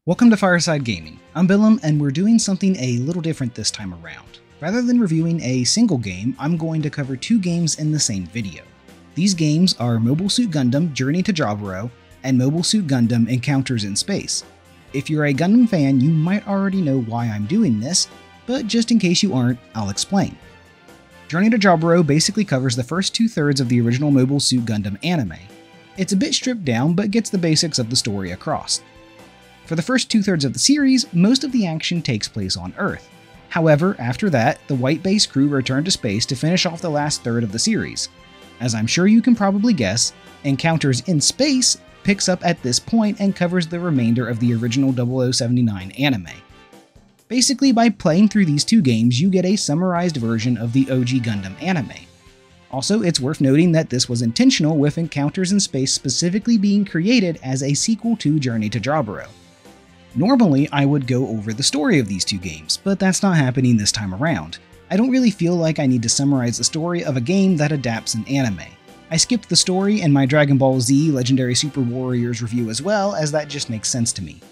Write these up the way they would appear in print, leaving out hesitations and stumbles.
Welcome to Fireside Gaming. I'm Billum, and we're doing something a little different this time around. Rather than reviewing a single game, I'm going to cover two games in the same video. These games are Mobile Suit Gundam Journey to Jaburo and Mobile Suit Gundam Encounters in Space. If you're a Gundam fan, you might already know why I'm doing this, but just in case you aren't, I'll explain. Journey to Jaburo basically covers the first two-thirds of the original Mobile Suit Gundam anime. It's a bit stripped down, but gets the basics of the story across. For the first two-thirds of the series, most of the action takes place on Earth. However, after that, the White Base crew return to space to finish off the last third of the series. As I'm sure you can probably guess, Encounters in Space picks up at this point and covers the remainder of the original 0079 anime. Basically, by playing through these two games, you get a summarized version of the OG Gundam anime. Also, it's worth noting that this was intentional, with Encounters in Space specifically being created as a sequel to Journey to Jaburo. Normally, I would go over the story of these two games, but that's not happening this time around. I don't really feel like I need to summarize the story of a game that adapts an anime. I skipped the story in my Dragon Ball Z Legendary Super Warriors review as well, as that just makes sense to me.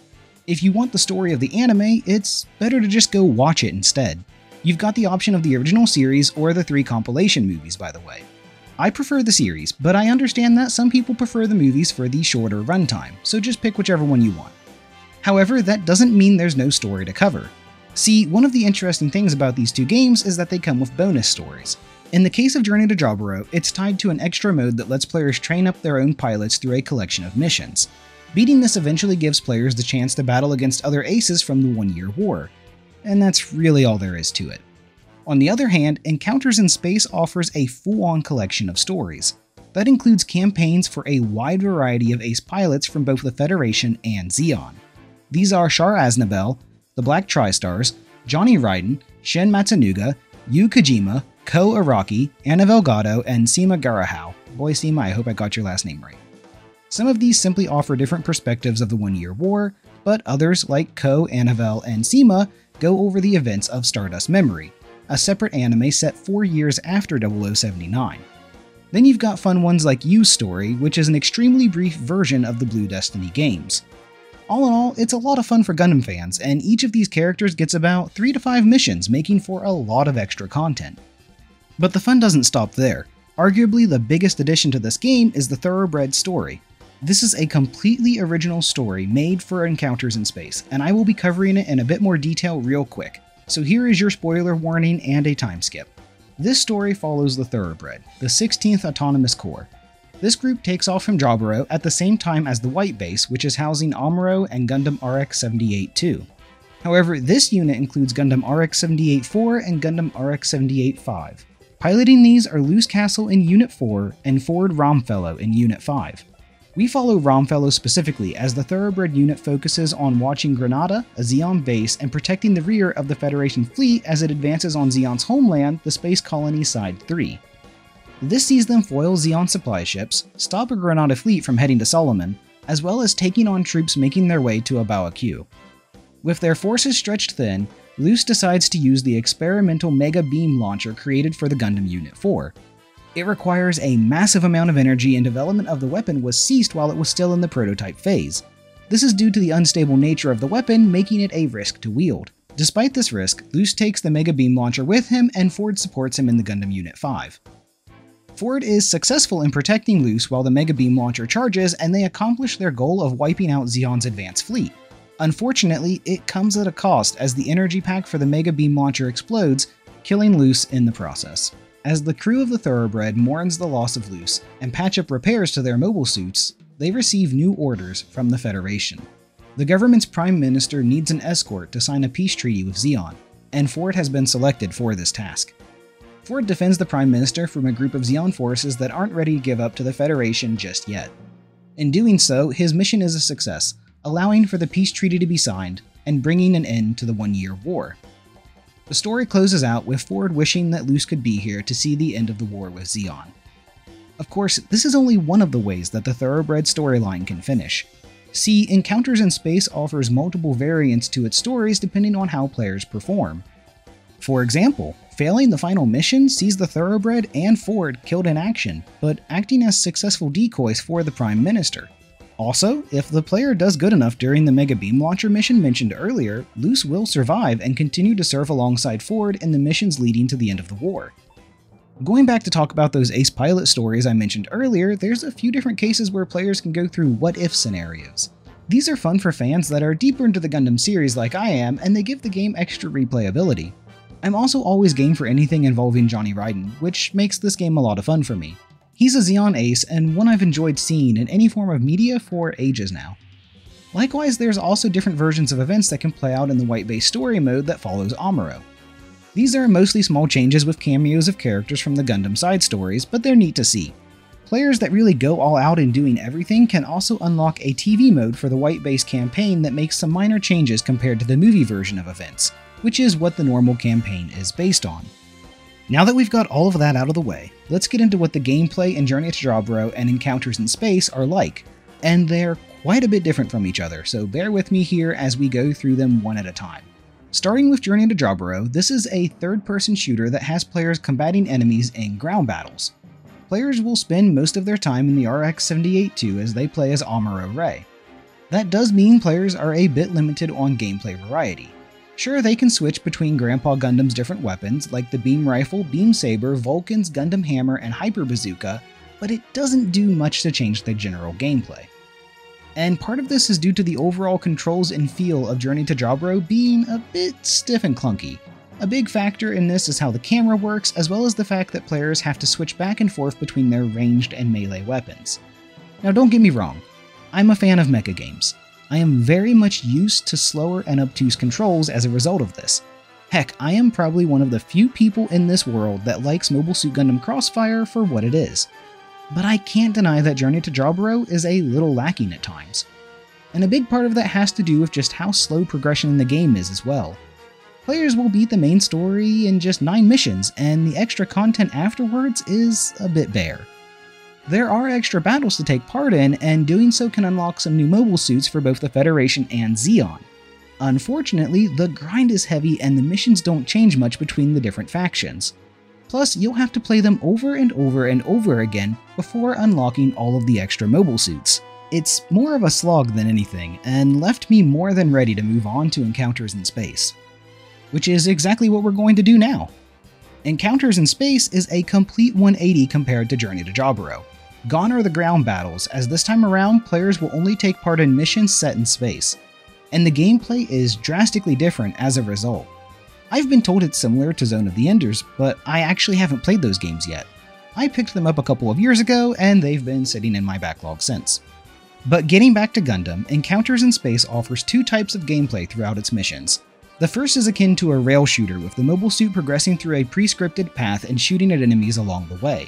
If you want the story of the anime, it's better to just go watch it instead. You've got the option of the original series or the 3 compilation movies, by the way. I prefer the series, but I understand that some people prefer the movies for the shorter runtime, so just pick whichever one you want. However, that doesn't mean there's no story to cover. See, one of the interesting things about these two games is that they come with bonus stories. In the case of Journey to Jaburo, it's tied to an extra mode that lets players train up their own pilots through a collection of missions. Beating this eventually gives players the chance to battle against other aces from the 1 Year War. And that's really all there is to it. On the other hand, Encounters in Space offers a full-on collection of stories. That includes campaigns for a wide variety of ace pilots from both the Federation and Zeon. These are Char Aznable, the Black Tri-Stars, Johnny Raiden, Shin Matsunaga, Yu Kojima, Ko Araki, Anna Delgado, and Seema Garahao. Boy Seema, I hope I got your last name right. Some of these simply offer different perspectives of the 1 Year War, but others, like Ko, Annabelle, and Seema, go over the events of Stardust Memory, a separate anime set 4 years after 0079. Then you've got fun ones like Yu's Story, which is an extremely brief version of the Blue Destiny games. All in all, it's a lot of fun for Gundam fans, and each of these characters gets about 3 to 5 missions, making for a lot of extra content. But the fun doesn't stop there. Arguably the biggest addition to this game is the Thoroughbred story. This is a completely original story made for Encounters in Space, and I will be covering it in a bit more detail real quick, so here is your spoiler warning and a time skip. This story follows the Thoroughbred, the 16th Autonomous Corps. This group takes off from Jaburo at the same time as the White Base, which is housing Amuro and Gundam RX-78-2. However, this unit includes Gundam RX-78-4 and Gundam RX-78-5. Piloting these are Luce Castle in Unit 4 and Ford Romfellow in Unit 5. We follow Romfellow specifically as the Thoroughbred unit focuses on watching Granada, a Zeon base, and protecting the rear of the Federation fleet as it advances on Zeon's homeland, the Space Colony Side 3. This sees them foil Zeon supply ships, stop a Granada fleet from heading to Solomon, as well as taking on troops making their way to Abawa Q. With their forces stretched thin, Luce decides to use the experimental Mega Beam launcher created for the Gundam Unit 4. It requires a massive amount of energy, and development of the weapon was ceased while it was still in the prototype phase. This is due to the unstable nature of the weapon, making it a risk to wield. Despite this risk, Luce takes the Mega Beam launcher with him, and Ford supports him in the Gundam Unit 5. Ford is successful in protecting Luce while the Mega Beam launcher charges, and they accomplish their goal of wiping out Zeon's advanced fleet. Unfortunately, it comes at a cost as the energy pack for the Mega Beam launcher explodes, killing Luce in the process. As the crew of the Thoroughbred mourns the loss of Luce and patch up repairs to their mobile suits, they receive new orders from the Federation. The government's Prime Minister needs an escort to sign a peace treaty with Zeon, and Ford has been selected for this task. Ford defends the Prime Minister from a group of Zeon forces that aren't ready to give up to the Federation just yet. In doing so, his mission is a success, allowing for the peace treaty to be signed and bringing an end to the 1 Year War. The story closes out with Ford wishing that Luce could be here to see the end of the war with Zeon. Of course, this is only one of the ways that the Thoroughbred storyline can finish. See, Encounters in Space offers multiple variants to its stories depending on how players perform. For example, failing the final mission sees the Thoroughbred and Ford killed in action, but acting as successful decoys for the Prime Minister. Also, if the player does good enough during the Mega Beam Launcher mission mentioned earlier, Luce will survive and continue to serve alongside Ford in the missions leading to the end of the war. Going back to talk about those ace pilot stories I mentioned earlier, there's a few different cases where players can go through what-if scenarios. These are fun for fans that are deeper into the Gundam series like I am, and they give the game extra replayability. I'm also always game for anything involving Johnny Raiden, which makes this game a lot of fun for me. He's a Zeon ace and one I've enjoyed seeing in any form of media for ages now. Likewise, there's also different versions of events that can play out in the white base story mode that follows Amuro. These are mostly small changes with cameos of characters from the Gundam side stories, but they're neat to see. Players that really go all out in doing everything can also unlock a TV mode for the white base campaign that makes some minor changes compared to the movie version of events, which is what the normal campaign is based on. Now that we've got all of that out of the way, let's get into what the gameplay in Journey to Jaburo and Encounters in Space are like, and they're quite a bit different from each other, so bear with me here as we go through them one at a time. Starting with Journey to Jaburo, this is a third-person shooter that has players combating enemies in ground battles. Players will spend most of their time in the RX-78-2 as they play as Amuro Ray. That does mean players are a bit limited on gameplay variety. Sure, they can switch between Grandpa Gundam's different weapons, like the Beam Rifle, Beam Saber, Vulcan's Gundam Hammer, and Hyper Bazooka, but it doesn't do much to change the general gameplay. And part of this is due to the overall controls and feel of Journey to Jaburo being a bit stiff and clunky. A big factor in this is how the camera works, as well as the fact that players have to switch back and forth between their ranged and melee weapons. Now don't get me wrong, I'm a fan of mecha games. I am very much used to slower and obtuse controls as a result of this. Heck, I am probably one of the few people in this world that likes Mobile Suit Gundam Crossfire for what it is. But I can't deny that Journey to Jaburo is a little lacking at times. And a big part of that has to do with just how slow progression in the game is as well. Players will beat the main story in just 9 missions, and the extra content afterwards is a bit bare. There are extra battles to take part in, and doing so can unlock some new mobile suits for both the Federation and Zeon. Unfortunately, the grind is heavy and the missions don't change much between the different factions. Plus, you'll have to play them over and over and over again before unlocking all of the extra mobile suits. It's more of a slog than anything, and left me more than ready to move on to Encounters in Space. Which is exactly what we're going to do now. Encounters in Space is a complete 180 compared to Journey to Jaburo. Gone are the ground battles, as this time around players will only take part in missions set in space, and the gameplay is drastically different as a result. I've been told it's similar to Zone of the Enders, but I actually haven't played those games yet. I picked them up a couple of years ago, and they've been sitting in my backlog since. But getting back to Gundam, Encounters in Space offers 2 types of gameplay throughout its missions. The first is akin to a rail shooter, with the mobile suit progressing through a pre-scripted path and shooting at enemies along the way.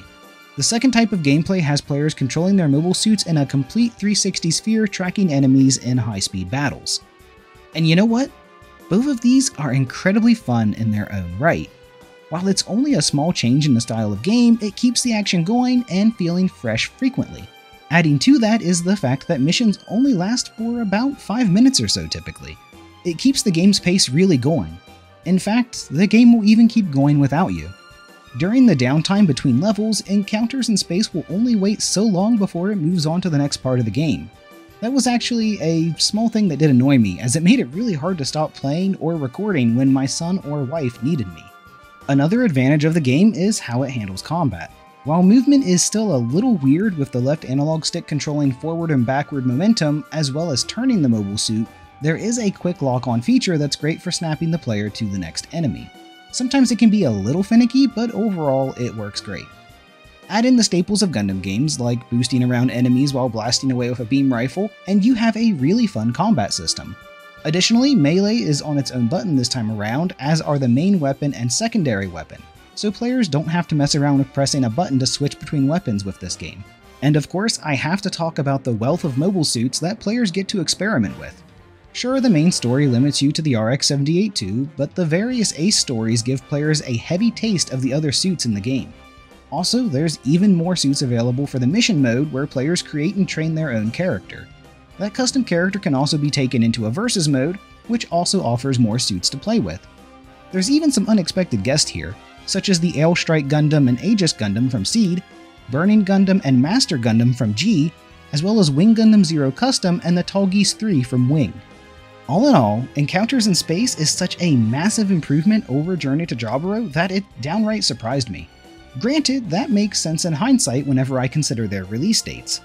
The second type of gameplay has players controlling their mobile suits in a complete 360 sphere, tracking enemies in high-speed battles. And you know what? Both of these are incredibly fun in their own right. While it's only a small change in the style of game, it keeps the action going and feeling fresh frequently. Adding to that is the fact that missions only last for about 5 minutes or so typically. It keeps the game's pace really going. In fact, the game will even keep going without you. During the downtime between levels, Encounters in Space will only wait so long before it moves on to the next part of the game. That was actually a small thing that did annoy me, as it made it really hard to stop playing or recording when my son or wife needed me. Another advantage of the game is how it handles combat. While movement is still a little weird with the left analog stick controlling forward and backward momentum, as well as turning the mobile suit, there is a quick lock-on feature that's great for snapping the player to the next enemy. Sometimes it can be a little finicky, but overall it works great. Add in the staples of Gundam games, like boosting around enemies while blasting away with a beam rifle, and you have a really fun combat system. Additionally, melee is on its own button this time around, as are the main weapon and secondary weapon, so players don't have to mess around with pressing a button to switch between weapons with this game. And of course, I have to talk about the wealth of mobile suits that players get to experiment with. Sure, the main story limits you to the RX-78-2, but the various ace stories give players a heavy taste of the other suits in the game. Also, there's even more suits available for the mission mode where players create and train their own character. That custom character can also be taken into a versus mode, which also offers more suits to play with. There's even some unexpected guests here, such as the Ale Strike Gundam and Aegis Gundam from Seed, Burning Gundam and Master Gundam from G, as well as Wing Gundam Zero Custom and the Tall Geese 3 from Wing. All in all, Encounters in Space is such a massive improvement over Journey to Jaburo that it downright surprised me. Granted, that makes sense in hindsight whenever I consider their release dates.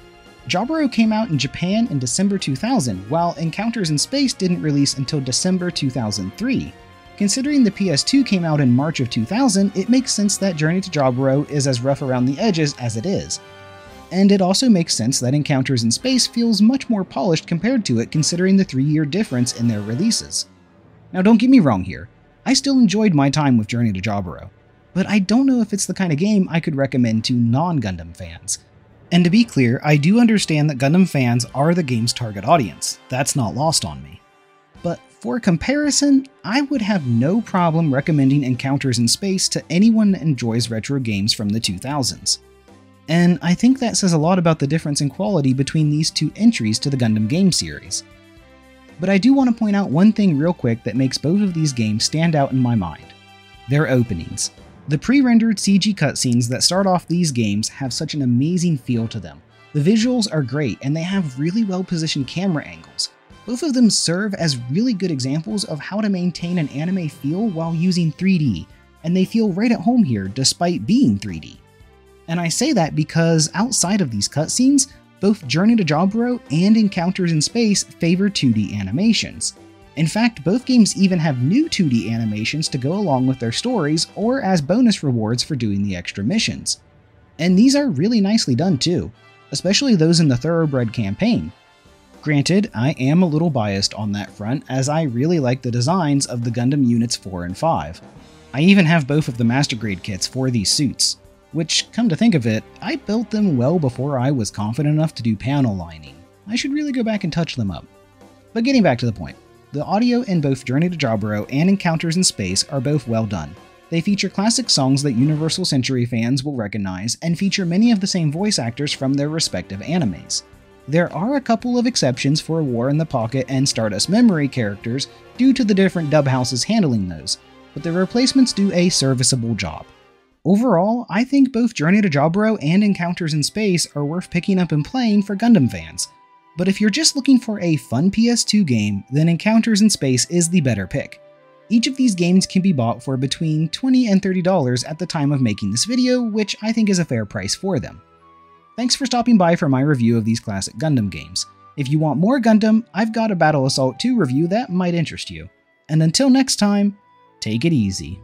Jaburo came out in Japan in December 2000, while Encounters in Space didn't release until December 2003. Considering the PS2 came out in March of 2000, it makes sense that Journey to Jaburo is as rough around the edges as it is. And it also makes sense that Encounters in Space feels much more polished compared to it considering the 3-year difference in their releases. Now don't get me wrong here, I still enjoyed my time with Journey to Jaburo, but I don't know if it's the kind of game I could recommend to non-Gundam fans. And to be clear, I do understand that Gundam fans are the game's target audience, that's not lost on me. But for comparison, I would have no problem recommending Encounters in Space to anyone that enjoys retro games from the 2000s. And I think that says a lot about the difference in quality between these two entries to the Gundam game series. But I do want to point out one thing real quick that makes both of these games stand out in my mind. Their openings. The pre-rendered CG cutscenes that start off these games have such an amazing feel to them. The visuals are great and they have really well positioned camera angles. Both of them serve as really good examples of how to maintain an anime feel while using 3D, and they feel right at home here despite being 3D. And I say that because outside of these cutscenes, both Journey to Jaburo and Encounters in Space favor 2D animations. In fact, both games even have new 2D animations to go along with their stories or as bonus rewards for doing the extra missions. And these are really nicely done too, especially those in the Thoroughbred campaign. Granted, I am a little biased on that front as I really like the designs of the Gundam Units 4 and 5. I even have both of the Master Grade kits for these suits. Which, come to think of it, I built them well before I was confident enough to do panel lining. I should really go back and touch them up. But getting back to the point, the audio in both Journey to Jaburo and Encounters in Space are both well done. They feature classic songs that Universal Century fans will recognize and feature many of the same voice actors from their respective animes. There are a couple of exceptions for War in the Pocket and Stardust Memory characters due to the different dub houses handling those, but the replacements do a serviceable job. Overall, I think both Journey to Jaburo and Encounters in Space are worth picking up and playing for Gundam fans. But if you're just looking for a fun PS2 game, then Encounters in Space is the better pick. Each of these games can be bought for between $20 and $30 at the time of making this video, which I think is a fair price for them. Thanks for stopping by for my review of these classic Gundam games. If you want more Gundam, I've got a Battle Assault 2 review that might interest you. And until next time, take it easy.